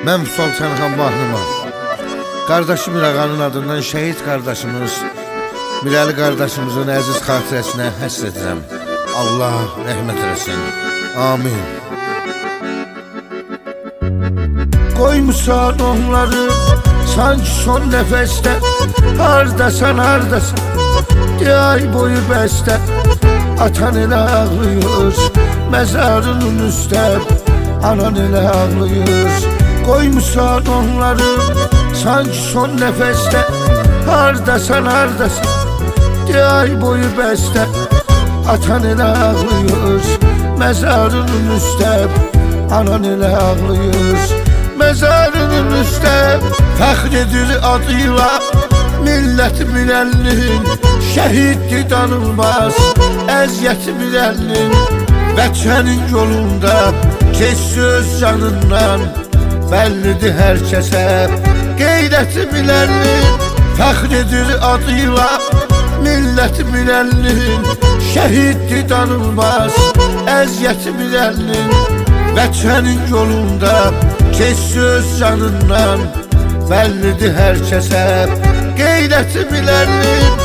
Mən Sultan Xan Bahlıman. Qardaşım İrəğanın adından şəhid qardaşımız Mirəli qardaşımızın əziz xatirəsinə həsr edirəm. Allah rəhmət eləsin. Amin. Qoymusan onları sanki son nəfəsdə, hardasan hardasan ay boyu bəstə. Atan elə ağlıyır məzarının üstə, anan elə ağlıyır. Qoymusan onları sanki son nəfəsdə, hardasan hardasan ay boyu bəstə. Atan elə ağlıyır məzarının üstə, anan elə ağlıyır. Məzarının üstə fəxr edir adıyla millət biləlinin, şəhiddir danılmaz əziyyət biləlinin. Vətənin yolunda keç söz canından, bəllidir hər kəsə qeyrəti biləlinin. Fəxr edir adıyla millət biləlinin, şəhiddir danılmaz əziyyət biləlinin. Vətənin yolunda keç söz canından, bəllidir hər kəsə qeyrəti biləlinin.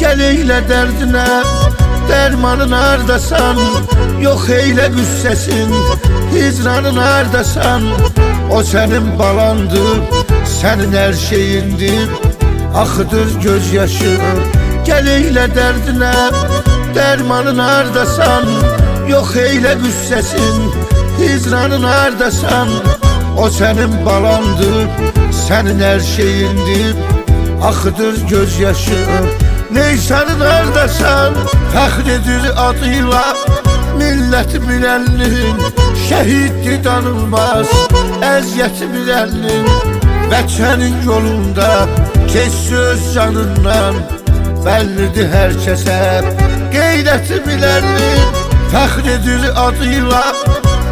Gel eylə dərdinə, dərmanın hardasan, yox eylə qüssəsin, hicranın hardasan. O sənin balandır, sənin hər şeyindir, axıdır göz yaşın. Gel eylə dərdinə, dərmanın hardasan, yox eylə qüssəsin, hicranın hardasan. O sənin balandır, sənin hər şeyindir, axıdır göz yaşın. Neysanın hardasan, fəxr edir adıyla millət biləlinin, şəhiddir danılmaz əziyyət biləlinin. Vətənin yolunda keç söz canından, bəllidir hər kəsə qeyrəti biləlinin. Fəxr edir adıyla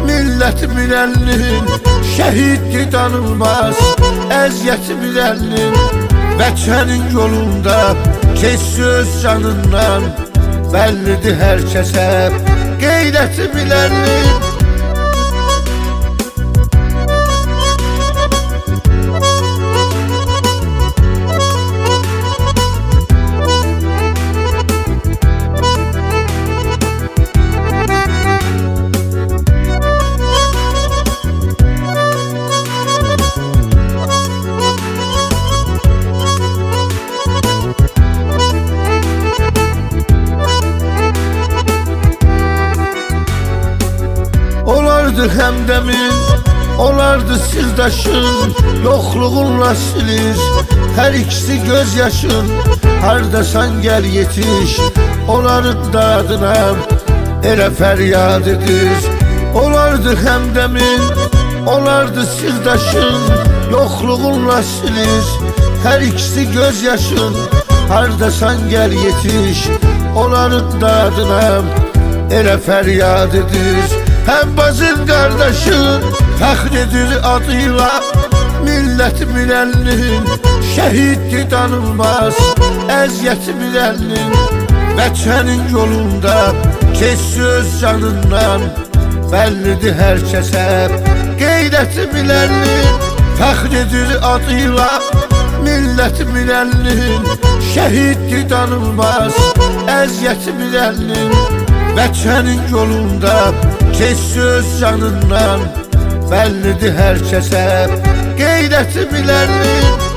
millət biləlinin, şəhiddir danılmaz əziyyət biləlinin. Vətənin yolunda keç söz canından, bəllidir hər kəsə qeyrəti biləlinin. Olardı həmdəmin, olardı sirdaşın, yoxluğunla silir hər ikisi göz yaşın. Hardasan gəl yetiş, onların dadına elə fəryad edir. Olardı həmdəmin, olardı sirdaşın, yoxluğunla silir hər ikisi göz yaşın. Hardasan gəl yetiş, onların dadına elə fəryad edir. Həm bacın qardaşın fəxr edir adıyla millət biləlinin, şəhiddir danılmaz əziyyət biləlinin. Vətənin yolunda keç söz canından, bəllidir hər kəsə qeyrəti biləlinin. Fəxr edir adıyla millət biləlinin, şəhiddir danılmaz əziyyət biləlinin. Vətənin yolunda keç söz canından, bəllidir hər kəsə qeyrəti biləlinin.